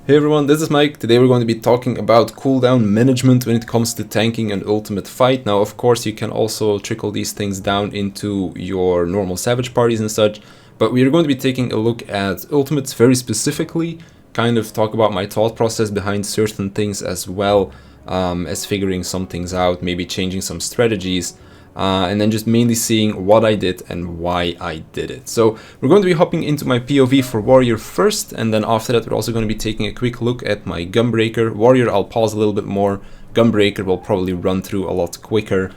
Hey everyone, this is Mike. Today we're going to be talking about cooldown management when it comes to tanking an ultimate fight. Now, of course, you can also trickle these things down into your normal savage parties and such, but we are going to be taking a look at ultimates very specifically, kind of talk about my thought process behind certain things as well as figuring some things out, maybe changing some strategies. And then just mainly seeing what I did and why I did it. So we're going to be hopping into my POV for Warrior first, and then after that we're also going to be taking a quick look at my Gunbreaker. Warrior I'll pause a little bit more, Gunbreaker will probably run through a lot quicker,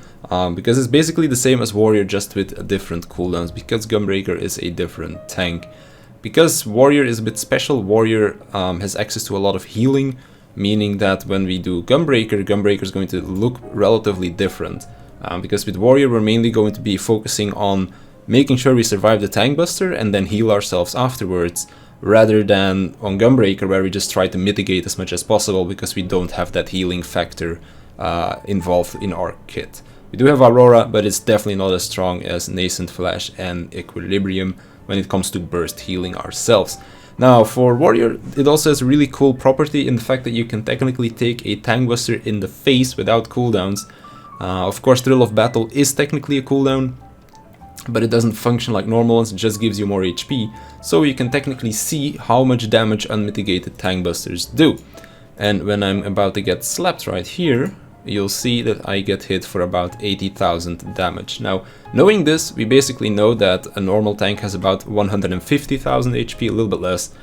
because it's basically the same as Warrior just with different cooldowns, because Gunbreaker is a different tank. Because Warrior is a bit special, Warrior has access to a lot of healing, meaning that when we do Gunbreaker, Gunbreaker is going to look relatively different. Because with Warrior we're mainly going to be focusing on making sure we survive the tank buster and then heal ourselves afterwards, rather than on Gunbreaker where we just try to mitigate as much as possible because we don't have that healing factor involved in our kit. We do have Aurora, but it's definitely not as strong as Nascent Flash and Equilibrium when it comes to burst healing ourselves. Now for Warrior, it also has a really cool property in the fact that you can technically take a tank buster in the face without cooldowns. Of course, Thrill of Battle is technically a cooldown, but it doesn't function like normal ones, it just gives you more HP, so you can technically see how much damage unmitigated tank busters do. And when I'm about to get slapped right here, you'll see that I get hit for about 80,000 damage. Now, knowing this, we basically know that a normal tank has about 150,000 HP, a little bit less,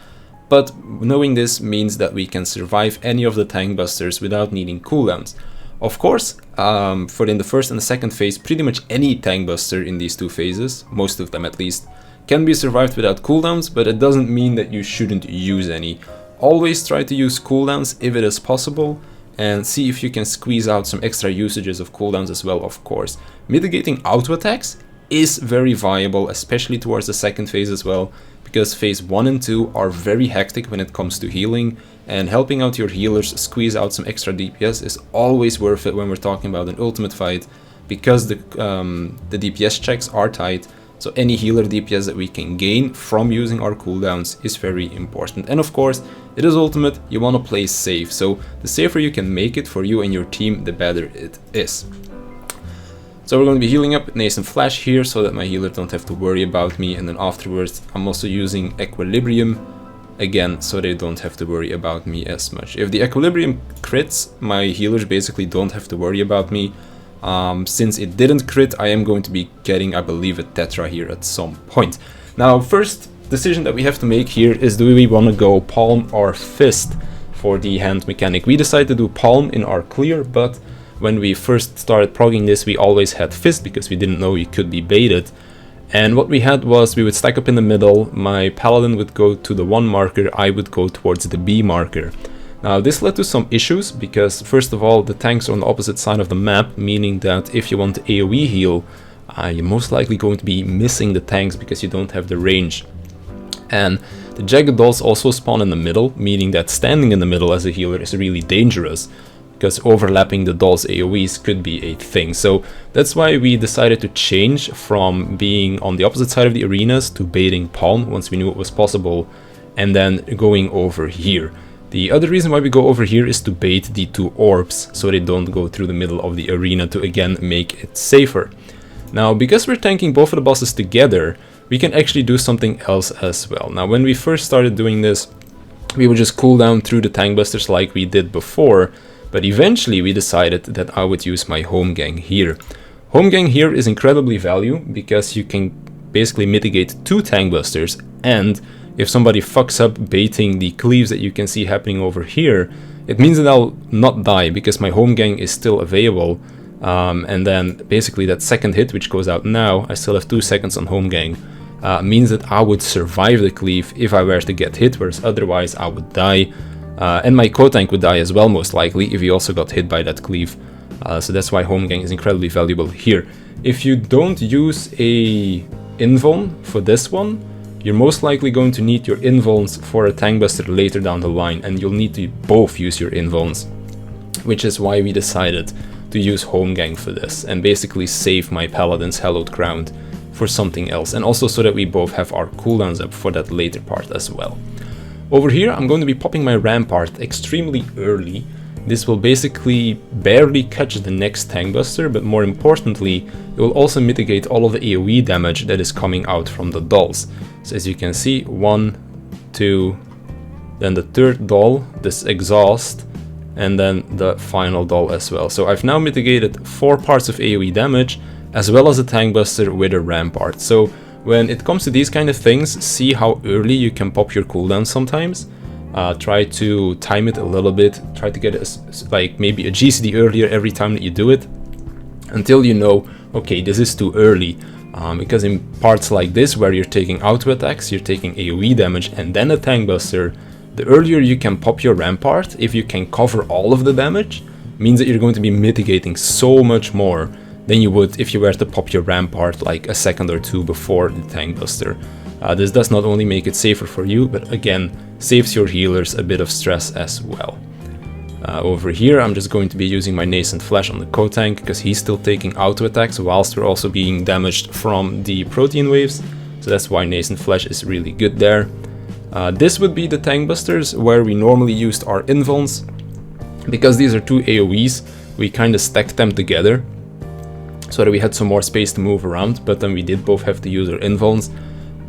but knowing this means that we can survive any of the tank busters without needing cooldowns. Of course, for in the first and the second phase, pretty much any tank buster in these two phases, most of them at least, can be survived without cooldowns, but it doesn't mean that you shouldn't use any. Always try to use cooldowns if it is possible, and see if you can squeeze out some extra usages of cooldowns as well, of course. Mitigating auto attacks is very viable, especially towards the second phase as well, because phase 1 and 2 are very hectic when it comes to healing, and helping out your healers squeeze out some extra DPS is always worth it when we're talking about an ultimate fight, because the DPS checks are tight, so any healer DPS that we can gain from using our cooldowns is very important. And of course, it is ultimate, you want to play safe, so the safer you can make it for you and your team, the better it is. So we're going to be healing up with Nascent Flash here so that my healers don't have to worry about me, and then afterwards I'm also using Equilibrium again so they don't have to worry about me as much. If the Equilibrium crits, my healers basically don't have to worry about me. Since it didn't crit, I am going to be getting, I believe, a Tetra here at some point. Now, first decision that we have to make here is, do we want to go Palm or Fist for the hand mechanic? We decided to do Palm in our clear, but when we first started progging this, we always had Fist because we didn't know you could be baited. And what we had was, we would stack up in the middle, my Paladin would go to the 1 marker, I would go towards the B marker. Now this led to some issues, because first of all, the tanks are on the opposite side of the map, meaning that if you want to AoE heal, you're most likely going to be missing the tanks because you don't have the range. And the Jagged Dolls also spawn in the middle, meaning that standing in the middle as a healer is really dangerous, because overlapping the dolls AoEs could be a thing. So that's why we decided to change from being on the opposite side of the arenas to baiting Palm once we knew it was possible, and then going over here. The other reason why we go over here is to bait the 2 orbs so they don't go through the middle of the arena, to again make it safer. Now, because we're tanking both of the bosses together, we can actually do something else as well. Now, when we first started doing this, we would just cool down through the tank busters like we did before, but eventually we decided that I would use my Home Gang here. Home Gang here is incredibly valuable because you can basically mitigate 2 tank busters, and if somebody fucks up baiting the cleaves that you can see happening over here, it means that I'll not die because my Home Gang is still available, and then basically that second hit, which goes out now, I still have 2 seconds on Home Gang, means that I would survive the cleave if I were to get hit, whereas otherwise I would die. And my co-tank would die as well, most likely, if he also got hit by that cleave. So that's why Home Gang is incredibly valuable here. If you don't use a invuln for this one, you're most likely going to need your invulns for a tank buster later down the line, and you'll need to both use your invulns, which is why we decided to use Home Gang for this, and basically save my Paladin's Hallowed Crown for something else, and also so that we both have our cooldowns up for that later part as well. Over here, I'm going to be popping my Rampart extremely early. This will basically barely catch the next Tank Buster, but more importantly, it will also mitigate all of the AoE damage that is coming out from the dolls. So as you can see, 1, 2, then the third doll, this exhaust, and then the final doll as well. So I've now mitigated 4 parts of AoE damage, as well as a Tank Buster with a Rampart. So when it comes to these kind of things, see how early you can pop your cooldown sometimes. Try to time it a little bit, try to get like maybe a GCD earlier every time that you do it, until you know, okay, this is too early. Because in parts like this, where you're taking auto attacks, you're taking AoE damage and then a Tank Buster, the earlier you can pop your Rampart, if you can cover all of the damage, means that you're going to be mitigating so much more than you would if you were to pop your Rampart like a second or two before the Tank Buster. This does not only make it safer for you, but again, saves your healers a bit of stress as well. Over here, I'm just going to be using my Nascent Flash on the Kotank, because he's still taking auto attacks whilst we're also being damaged from the protein waves. So that's why Nascent Flash is really good there. This would be the Tank Busters, where we normally used our Invulns. Because these are 2 AoEs, we kind of stacked them together, so that we had some more space to move around, but then we did both have to use our Invulns.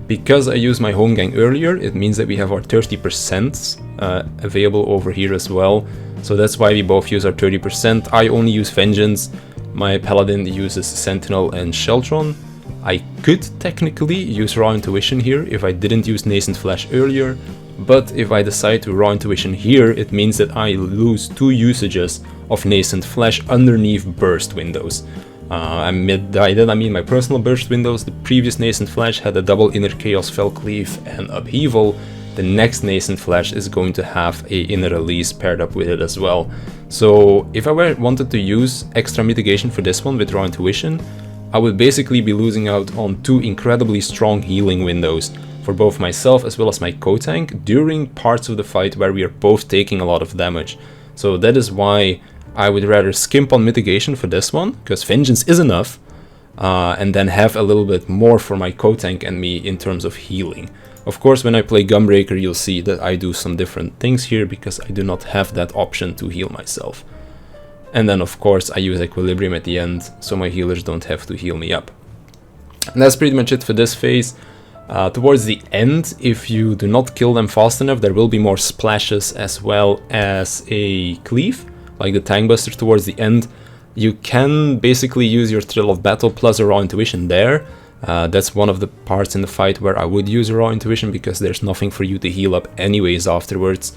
Because I used my home gang earlier, it means that we have our 30% available over here as well. So that's why we both use our 30%. I only use Vengeance, my Paladin uses Sentinel and Sheltron. I could technically use Raw Intuition here if I didn't use Nascent Flash earlier, but if I decide to Raw Intuition here, it means that I lose 2 usages of Nascent Flash underneath burst windows. I mean my personal burst windows. The previous Nascent Flash had a double Inner Chaos, Fell Cleave and Upheaval. The next Nascent Flash is going to have a Inner Release paired up with it as well. So if I wanted to use extra mitigation for this one with Raw Intuition, I would basically be losing out on 2 incredibly strong healing windows for both myself as well as my Kotank during parts of the fight where we are both taking a lot of damage. So that is why I would rather skimp on mitigation for this one, because Vengeance is enough, and then have a little bit more for my Kotank and me in terms of healing. Of course, when I play Gunbreaker, you'll see that I do some different things here, because I do not have that option to heal myself. And then, of course, I use Equilibrium at the end, so my healers don't have to heal me up. And that's pretty much it for this phase. Towards the end, if you do not kill them fast enough, there will be more splashes as well as a cleave. Like the Tank Buster towards the end, you can basically use your Thrill of Battle plus a Raw Intuition there. That's one of the parts in the fight where I would use a Raw Intuition, because there's nothing for you to heal up anyways afterwards.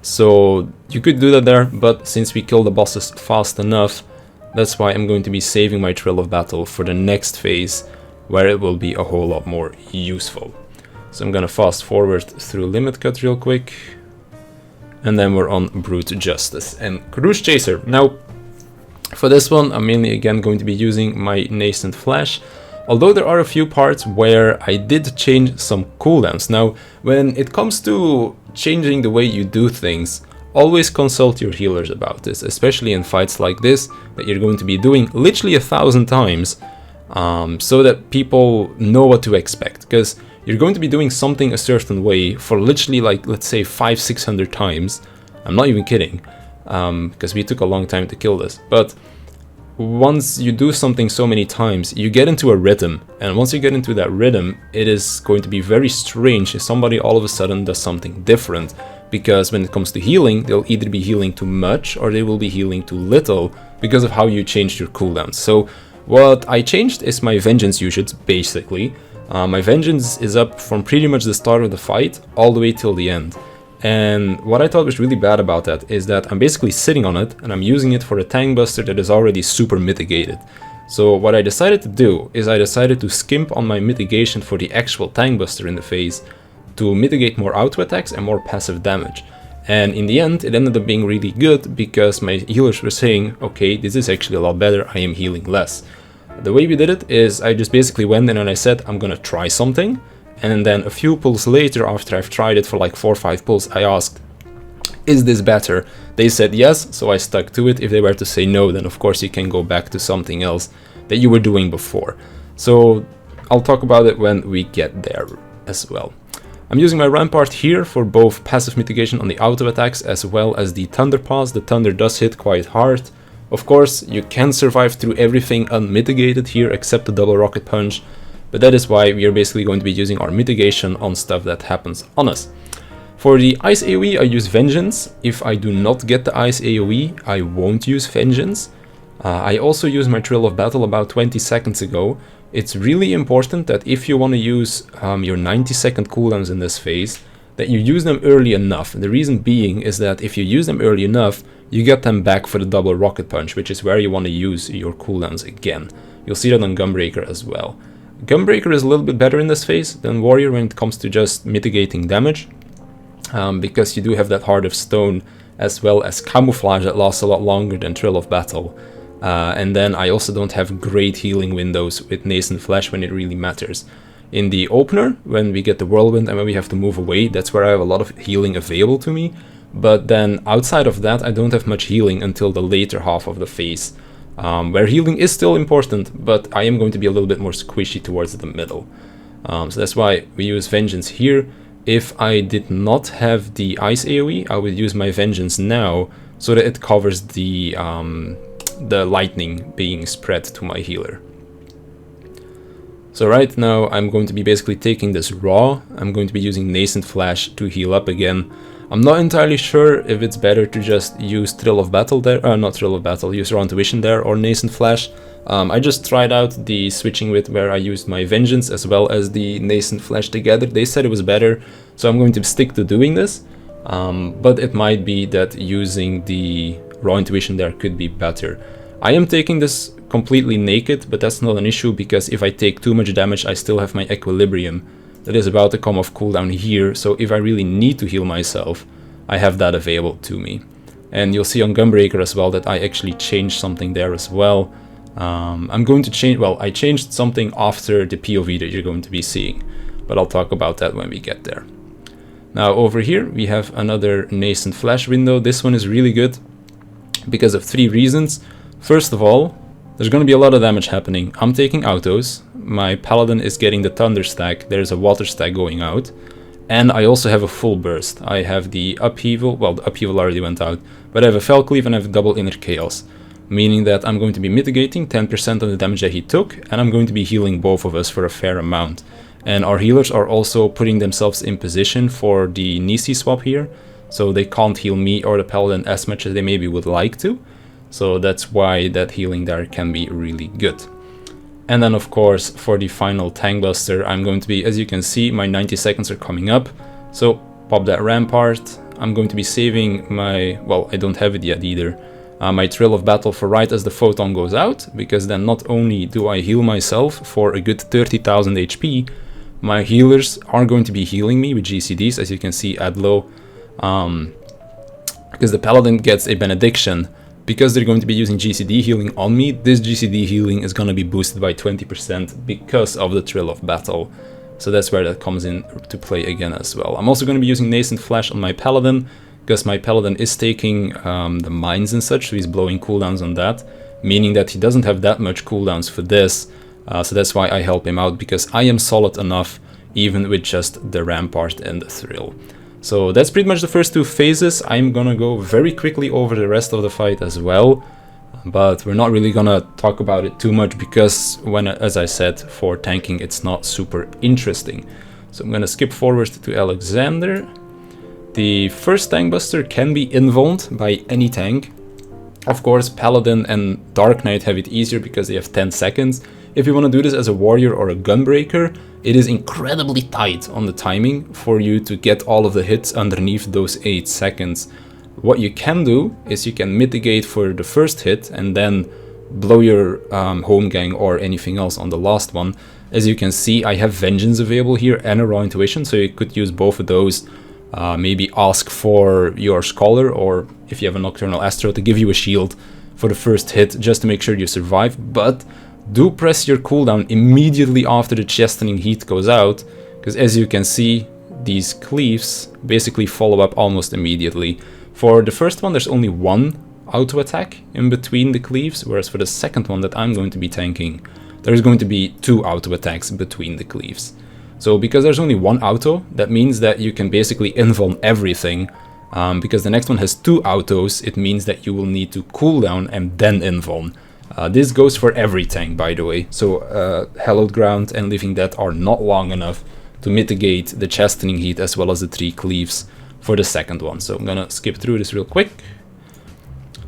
So you could do that there, but since we kill the bosses fast enough, that's why I'm going to be saving my Thrill of Battle for the next phase, where it will be a whole lot more useful. So I'm gonna fast forward through Limit Cut real quick. And then we're on Brute Justice and Cruise Chaser. Now, for this one, I'm mainly again going to be using my Nascent Flash, although there are a few parts where I did change some cooldowns. Now, when it comes to changing the way you do things, always consult your healers about this, especially in fights like this, that you're going to be doing literally 1,000 times, so that people know what to expect. Because you're going to be doing something a certain way for literally, like, let's say 500-600 times. I'm not even kidding, because we took a long time to kill this. But once you do something so many times, you get into a rhythm. And once you get into that rhythm, it is going to be very strange if somebody all of a sudden does something different. Because when it comes to healing, they'll either be healing too much or they will be healing too little because of how you changed your cooldowns. So what I changed is my Vengeance usage, basically. My Vengeance is up from pretty much the start of the fight all the way till the end. And what I thought was really bad about that is that I'm basically sitting on it and I'm using it for a Tank Buster that is already super mitigated. So what I decided to do is I decided to skimp on my mitigation for the actual Tank Buster in the phase to mitigate more auto attacks and more passive damage. And in the end, it ended up being really good because my healers were saying, okay, this is actually a lot better, I am healing less. The way we did it is I just basically went in and I said, I'm gonna try something. And then a few pulls later, after I've tried it for like 4 or 5 pulls, I asked, is this better? They said yes, so I stuck to it. If they were to say no, then of course you can go back to something else that you were doing before. So I'll talk about it when we get there as well. I'm using my Rampart here for both passive mitigation on the auto attacks as well as the Thunder Paws. The Thunder does hit quite hard. Of course, you can survive through everything unmitigated here except the double Rocket Punch, but that is why we are basically going to be using our mitigation on stuff that happens on us. For the Ice AoE, I use Vengeance. If I do not get the Ice AoE, I won't use Vengeance. I also used my Thrill of Battle about 20 seconds ago. It's really important that if you want to use your 90-second cooldowns in this phase, that you use them early enough. And the reason being is that if you use them early enough, you get them back for the double Rocket Punch, which is where you want to use your cooldowns again. You'll see that on Gunbreaker as well. Gunbreaker is a little bit better in this phase than Warrior when it comes to just mitigating damage, because you do have that Heart of Stone as well as Camouflage that lasts a lot longer than Thrill of Battle. And then I also don't have great healing windows with Nascent Flesh when it really matters. In the opener, when we get the Whirlwind and when we have to move away, that's where I have a lot of healing available to me. But then outside of that, I don't have much healing until the later half of the phase, where healing is still important, but I am going to be a little bit more squishy towards the middle. So that's why we use Vengeance here. If I did not have the Ice AoE, I would use my Vengeance now so that it covers the lightning being spread to my healer. So right now I'm going to be basically taking this raw. I'm going to be using Nascent Flash to heal up again. I'm not entirely sure if it's better to just use Thrill of Battle there, not Thrill of Battle, use Raw Intuition there or Nascent Flash. I just tried out the switching with where I used my Vengeance as well as the Nascent Flash together. They said it was better, so I'm going to stick to doing this. But it might be that using the Raw Intuition there could be better. I am taking this completely naked, but that's not an issue because if I take too much damage, I still have my Equilibrium that is about to come off cooldown here, so if I really need to heal myself, I have that available to me. And you'll see on Gunbreaker as well that I actually changed something there as well. I'm going to change, well, I changed something after the POV that you're going to be seeing, but I'll talk about that when we get there. Now over here we have another Nascent Flash window. This one is really good because of 3 reasons. First of all, there's going to be a lot of damage happening. I'm taking autos, my Paladin is getting the Thunder stack, there's a Water stack going out, and I also have a full burst. I have the Upheaval, well, the Upheaval already went out, but I have a Fell Cleave and I have double Inner Chaos, meaning that I'm going to be mitigating 10% of the damage that he took, and I'm going to be healing both of us for a fair amount. And our healers are also putting themselves in position for the Nisi swap here, so they can't heal me or the Paladin as much as they maybe would like to. So that's why that healing there can be really good. And then of course for the final Tank Buster, I'm going to be, as you can see, my 90 seconds are coming up. So pop that Rampart. I'm going to be saving my, well, I don't have it yet either, my Thrill of Battle for right as the Photon goes out, because then not only do I heal myself for a good 30,000 HP, my healers are going to be healing me with GCDs, as you can see at low, because the Paladin gets a Benediction. Because they're going to be using GCD healing on me, this GCD healing is going to be boosted by 20% because of the Thrill of Battle. So that's where that comes in to play again as well. I'm also going to be using Nascent Flash on my Paladin, because my Paladin is taking the mines and such, so he's blowing cooldowns on that, meaning that he doesn't have that much cooldowns for this. So that's why I help him out, because I am solid enough even with just the Rampart and the Thrill. So that's pretty much the first 2 phases. I'm gonna go very quickly over the rest of the fight as well, but we're not really gonna talk about it too much because when, as I said, for tanking it's not super interesting. So I'm gonna skip forward to Alexander. The first Tank Buster can be invulned by any tank. Of course, Paladin and Dark Knight have it easier because they have 10 seconds. If you want to do this as a Warrior or a Gunbreaker, it is incredibly tight on the timing for you to get all of the hits underneath those 8 seconds. What you can do is you can mitigate for the first hit and then blow your home gang or anything else on the last one. As you can see, I have Vengeance available here and a Raw Intuition, so you could use both of those. Maybe ask for your Scholar, or if you have a Nocturnal Astro, to give you a shield for the first hit just to make sure you survive. But do press your cooldown immediately after the Chastening Heat goes out, because as you can see, these cleaves basically follow up almost immediately. For the first one, there's only 1 auto attack in between the cleaves, whereas for the second one that I'm going to be tanking, there's going to be 2 auto attacks between the cleaves. So because there's only one auto, that means that you can basically invuln everything. Because the next one has 2 autos, it means that you will need to cooldown and then invuln. This goes for every tank, by the way. So Hallowed Ground and Living Dead are not long enough to mitigate the Chastening Heat as well as the 3 Cleaves for the second one. So I'm gonna skip through this real quick.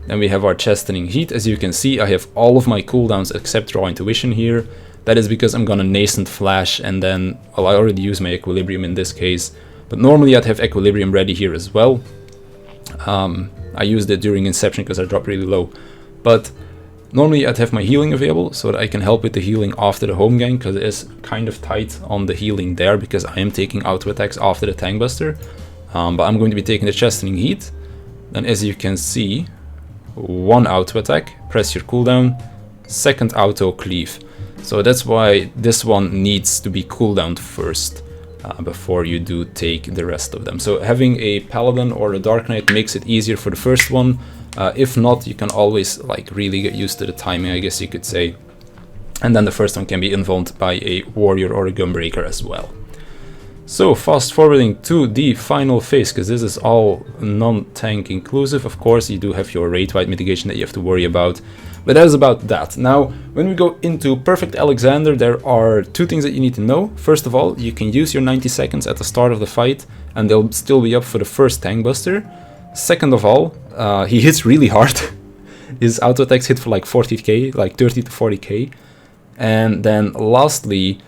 Then we have our Chastening Heat. As you can see, I have all of my cooldowns except Raw Intuition here. That is because I'm gonna Nascent Flash and then, well, I already use my Equilibrium in this case, but normally I'd have Equilibrium ready here as well. I used it during Inception because I dropped really low, but normally I'd have my healing available so that I can help with the healing after the home gang, because it is kind of tight on the healing there because I am taking auto attacks after the Tank Buster. But I'm going to be taking the Chastening Heat. Then as you can see, 1 auto attack, press your cooldown, 2nd auto cleave. So that's why this one needs to be cooldowned first before you do take the rest of them. So having a Paladin or a Dark Knight makes it easier for the first one. If not, you can always like really get used to the timing, I guess you could say. And then the first one can be invulned by a Warrior or a Gunbreaker as well. So fast forwarding to the final phase, because this is all non-tank inclusive. Of course, you do have your Rate Wight mitigation that you have to worry about, but that is about that. Now, when we go into Perfect Alexander, there are 2 things that you need to know. First of all, you can use your 90 seconds at the start of the fight, and they'll still be up for the first Tank Buster. Second of all, he hits really hard. His auto attacks hit for like 40k, like 30 to 40k. And then lastly,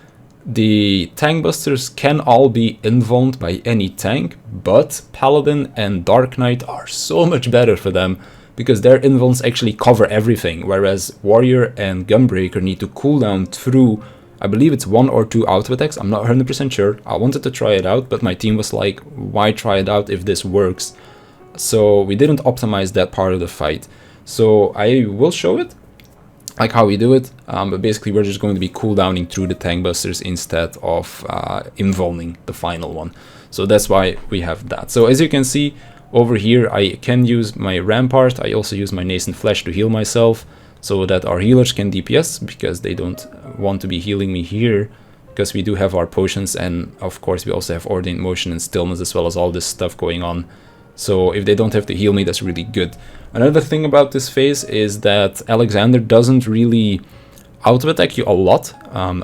the Tank Busters can all be invulned by any tank, but Paladin and Dark Knight are so much better for them because their invulns actually cover everything, whereas Warrior and Gunbreaker need to cooldown through, I believe it's 1 or 2 auto attacks. I'm not 100% sure. I wanted to try it out, but my team was like, why try it out if this works? So we didn't optimize that part of the fight. So I will show it, like how we do it, but basically we're just going to be cooldowning through the Tank Busters instead of invulning the final one. So that's why we have that. So as you can see over here, I can use my Rampart. I also use my Nascent Flash to heal myself so that our healers can DPS, because they don't want to be healing me here, because we do have our potions, and of course we also have Ordained Motion and Stillness as well as all this stuff going on. So if they don't have to heal me, that's really good. Another thing about this phase is that Alexander doesn't really auto-attack you a lot.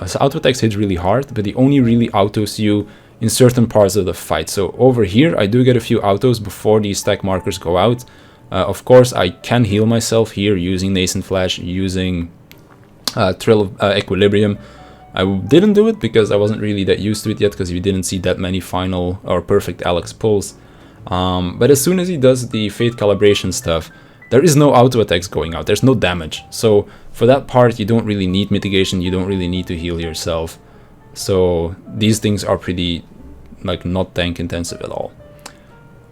His auto-attacks hit really hard, but he only really autos you in certain parts of the fight. So over here, I do get a few autos before these stack markers go out. Of course, I can heal myself here using Nascent Flash, using Thrill of Equilibrium. I didn't do it because I wasn't really that used to it yet, because we didn't see that many final or perfect Alex pulls. But as soon as he does the Fate Calibration stuff, there is no auto attacks going out, there's no damage. So for that part, you don't really need mitigation, you don't really need to heal yourself. So these things are pretty, like, not tank intensive at all.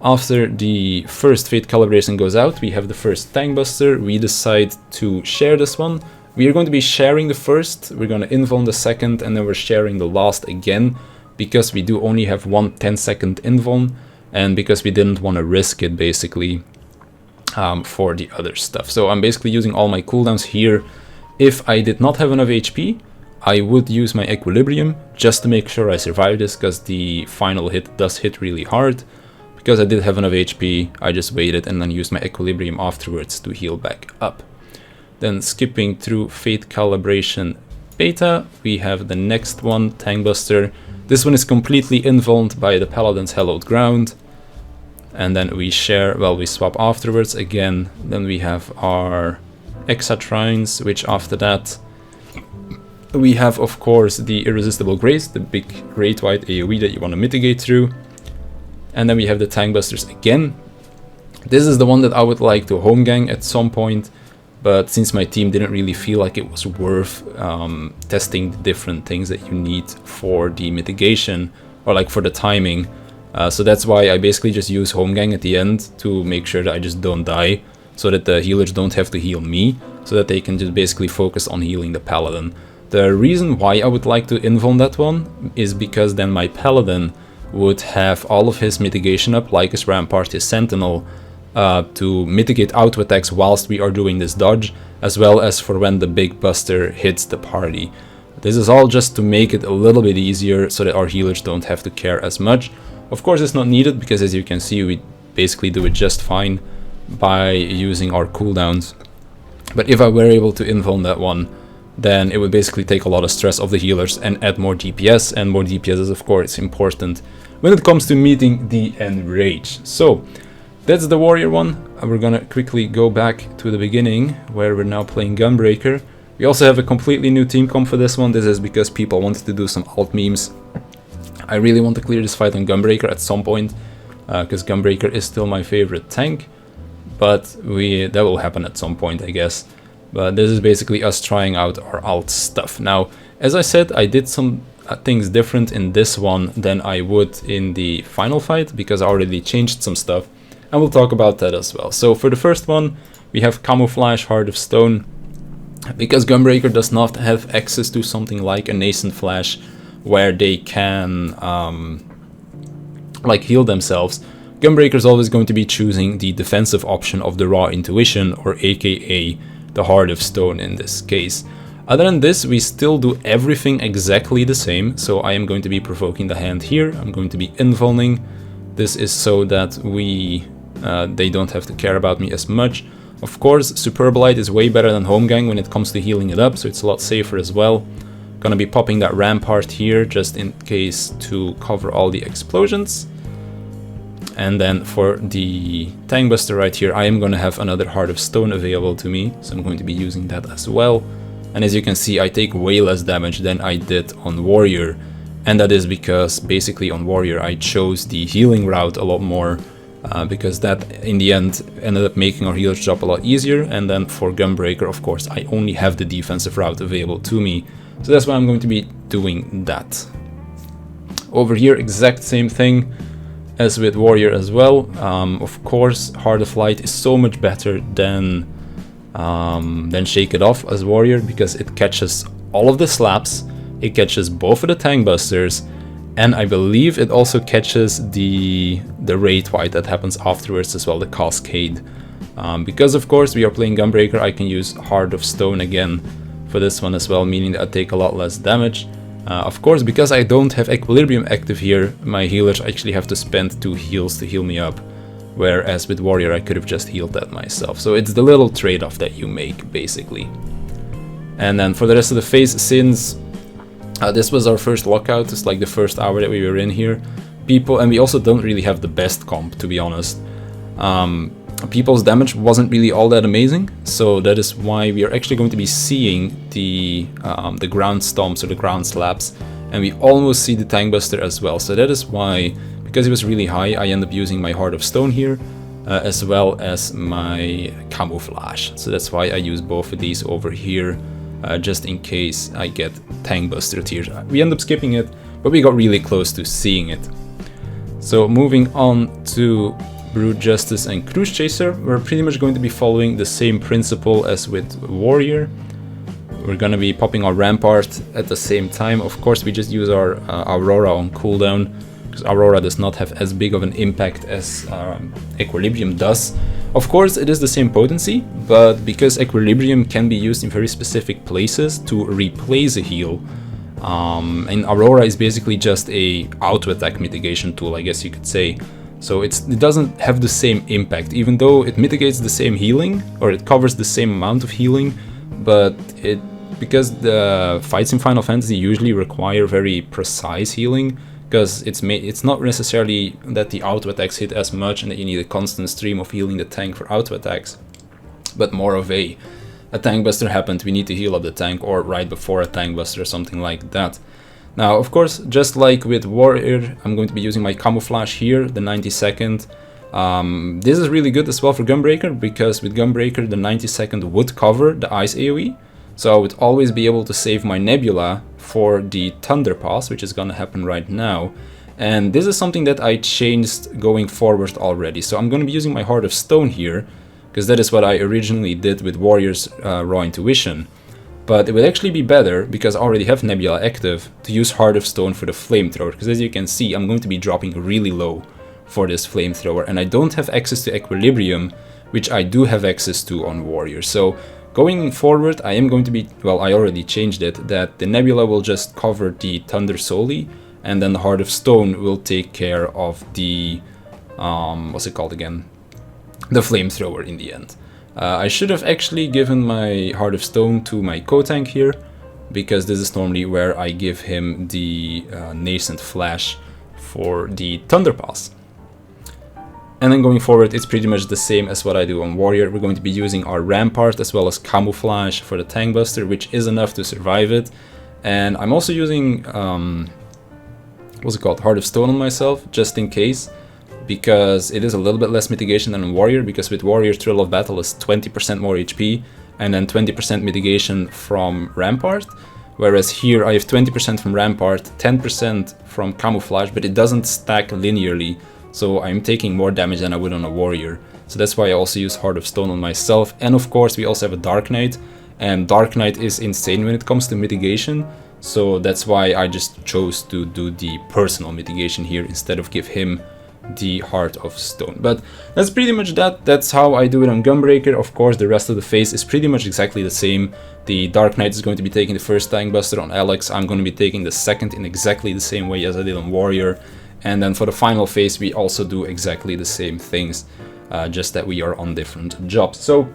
After the first Fate Calibration goes out, we have the first Tank Buster. We decide to share this one. We are going to be sharing the first, we're going to invuln the second, and then we're sharing the last again, because we do only have one 10-second invuln. And because we didn't want to risk it, basically, for the other stuff. So I'm basically using all my cooldowns here. If I did not have enough HP, I would use my Equilibrium just to make sure I survive this, because the final hit does hit really hard. Because I did have enough HP, I just waited and then used my Equilibrium afterwards to heal back up. Then skipping through Fate Calibration Beta, we have the next one, Tank Buster. This one is completely invulned by the Paladin's Hallowed Ground. And then we share, well, we swap afterwards again. Then we have our Exatrines, which after that we have, of course, the Irresistible Grace, the big Great White AoE that you want to mitigate through. And then we have the Tank Busters again. This is the one that I would like to home gang at some point, but since my team didn't really feel like it was worth testing the different things that you need for the mitigation, or like for the timing, so that's why I basically just use home gang at the end to make sure that I just don't die, so that the healers don't have to heal me, so that they can just basically focus on healing the Paladin. The reason why I would like to invuln that one is because then my Paladin would have all of his mitigation up, like his Rampart, his Sentinel, to mitigate auto attacks whilst we are doing this dodge, as well as for when the big buster hits the party. This is all just to make it a little bit easier so that our healers don't have to care as much. Of course, it's not needed because, as you can see, we basically do it just fine by using our cooldowns. But if I were able to invuln that one, then it would basically take a lot of stress off the healers and add more DPS, and more DPS is of course important when it comes to meeting the enrage. So that's the warrior one. We're gonna quickly go back to the beginning where we're now playing Gunbreaker. We also have a completely new team comp for this one. This is because people wanted to do some alt memes. I really want to clear this fight on Gunbreaker at some point, because Gunbreaker is still my favorite tank, but that will happen at some point, I guess. But this is basically us trying out our alt stuff. Now, as I said, I did some things different in this one than I would in the final fight, because I already changed some stuff, and we'll talk about that as well. So for the first one, we have Camouflage, Heart of Stone. Because Gunbreaker does not have access to something like a Nascent Flash, where they can like heal themselves, Gunbreaker is always going to be choosing the defensive option of the Raw Intuition, or aka the Heart of Stone in this case. Other than this, we still do everything exactly the same. So I am going to be provoking the hand here. I'm going to be invulning. This is so that they don't have to care about me as much. Of course, Superb Light is way better than Home Gang when it comes to healing it up, so it's a lot safer as well. Gonna be popping that Rampart here just in case to cover all the explosions. And then for the Tank Buster right here, I am gonna have another Heart of Stone available to me, so I'm going to be using that as well. And as you can see, I take way less damage than I did on Warrior, and that is because basically on Warrior I chose the healing route a lot more, because that in the end ended up making our healer's job a lot easier. And then for Gunbreaker, of course, I only have the defensive route available to me, so that's why I'm going to be doing that. Over here, exact same thing as with Warrior as well. Of course, Heart of Light is so much better than Shake It Off as Warrior, because it catches all of the slaps, it catches both of the Tank Busters, and I believe it also catches the Raid Fight that happens afterwards as well, the Cascade. Because of course we are playing Gunbreaker, I can use Heart of Stone again for this one as well, meaning that I take a lot less damage. Of course, because I don't have Equilibrium active here, my healers actually have to spend 2 heals to heal me up, whereas with Warrior I could have just healed that myself. So it's the little trade-off that you make, basically. And then for the rest of the phase, since this was our first lockout, it's like the first hour that we were in here, and we also don't really have the best comp, to be honest. People's damage wasn't really all that amazing, so that is why we are actually going to be seeing the ground stomps or the ground slaps, and we almost see the Tank Buster as well. So that is why, because it was really high, I end up using my Heart of Stone here, as well as my Camouflage. So that's why I use both of these over here, just in case I get Tank Buster tiers. We end up skipping it, but we got really close to seeing it. So moving on to Brute Justice and Cruise Chaser, we're pretty much going to be following the same principle as with Warrior. We're gonna be popping our Rampart at the same time. Of course, we just use our Aurora on cooldown, because Aurora does not have as big of an impact as Equilibrium does. Of course, it is the same potency, but because Equilibrium can be used in very specific places to replace a heal, and Aurora is basically just a auto-attack mitigation tool, I guess you could say. So it doesn't have the same impact, even though it mitigates the same healing, or it covers the same amount of healing, but because the fights in Final Fantasy usually require very precise healing, because it's not necessarily that the auto attacks hit as much and that you need a constant stream of healing the tank for auto attacks, but more of a Tank Buster happened, we need to heal up the tank, or right before a Tank Buster or something like that. Now, of course, just like with Warrior, I'm going to be using my Camouflage here, the 90-second. This is really good as well for Gunbreaker, because with Gunbreaker the 90-second would cover the Ice AoE, so I would always be able to save my Nebula for the Thunder Pass, which is gonna happen right now. And this is something that I changed going forward already, so I'm gonna be using my Heart of Stone here, because that is what I originally did with Warrior's Raw Intuition. But it would actually be better, because I already have Nebula active, to use Heart of Stone for the Flamethrower, because as you can see, I'm going to be dropping really low for this Flamethrower, and I don't have access to Equilibrium, which I do have access to on Warrior. So Going forward, I am going to be, well, I already changed it, that the Nebula will just cover the Thunder solely, and then the Heart of Stone will take care of the, what's it called again? The Flamethrower in the end. I should have actually given my Heart of Stone to my co-tank here, because this is normally where I give him the Nascent Flash for the Thunder Pass. And then going forward, it's pretty much the same as what I do on Warrior. We're going to be using our Rampart as well as Camouflage for the Tank Buster, which is enough to survive it. And I'm also using, what's it called, Heart of Stone on myself, just in case, because it is a little bit less mitigation than on Warrior, because with Warrior, Thrill of Battle is 20% more HP, and then 20% mitigation from Rampart. Whereas here I have 20% from Rampart, 10% from Camouflage, but it doesn't stack linearly. So I'm taking more damage than I would on a Warrior. So that's why I also use Heart of Stone on myself. And of course we also have a Dark Knight. And Dark Knight is insane when it comes to mitigation. So that's why I just chose to do the personal mitigation here instead of give him the Heart of Stone. But that's pretty much that. That's how I do it on Gunbreaker. Of course the rest of the phase is pretty much exactly the same. The Dark Knight is going to be taking the first Tank Buster on Alex. I'm going to be taking the second in exactly the same way as I did on Warrior. And then for the final phase, we also do exactly the same things, just that we are on different jobs. So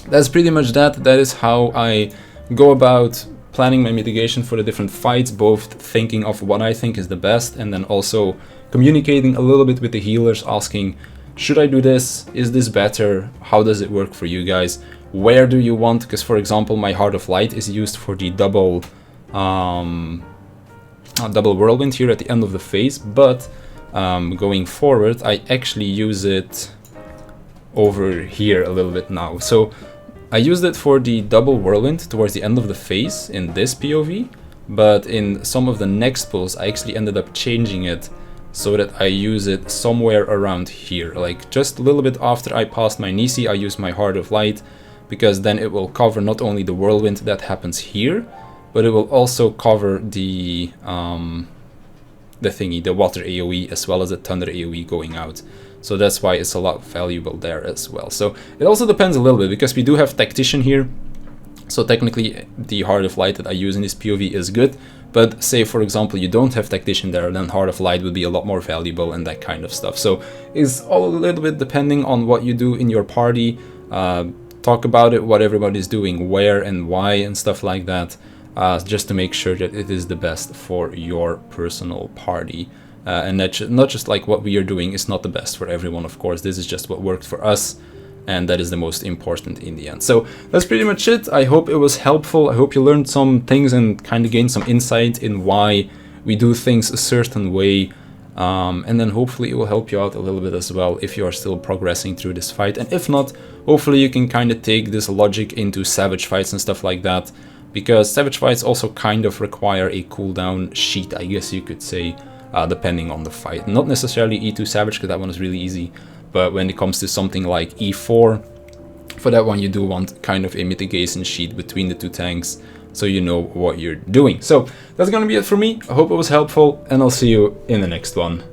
that's pretty much that. That is how I go about planning my mitigation for the different fights, both thinking of what I think is the best and then also communicating a little bit with the healers, asking, should I do this? Is this better? How does it work for you guys? Where do you want? Because for example, my Heart of Light is used for the double whirlwind here at the end of the phase, but going forward I actually use it over here a little bit now. So I used it for the double whirlwind towards the end of the phase in this POV, but in some of the next pulls I actually ended up changing it so that I use it somewhere around here, like just a little bit after I passed my Nisi. I use my Heart of Light because then it will cover not only the whirlwind that happens here, but it will also cover the thingy, the water AoE, as well as the thunder AoE going out. So that's why it's a lot valuable there as well. So it also depends a little bit, because we do have Tactician here. So technically the Heart of Light that I use in this POV is good, but say for example you don't have Tactician there, then Heart of Light would be a lot more valuable and that kind of stuff. So it's all a little bit depending on what you do in your party. Talk about it, what everybody's doing, where and why and stuff like that. Just to make sure that it is the best for your personal party. And that not just like what we are doing is not the best for everyone, of course. This is just what worked for us, and that is the most important in the end. So that's pretty much it. I hope it was helpful. I hope you learned some things and kind of gained some insight in why we do things a certain way. And then hopefully it will help you out a little bit as well if you are still progressing through this fight. And if not, hopefully you can kind of take this logic into Savage fights and stuff like that. Because Savage fights also kind of require a cooldown sheet, I guess you could say, depending on the fight. Not necessarily E2 Savage, because that one is really easy, but when it comes to something like E4, for that one you do want kind of a mitigation sheet between the two tanks, so you know what you're doing. So that's gonna be it for me. I hope it was helpful, and I'll see you in the next one.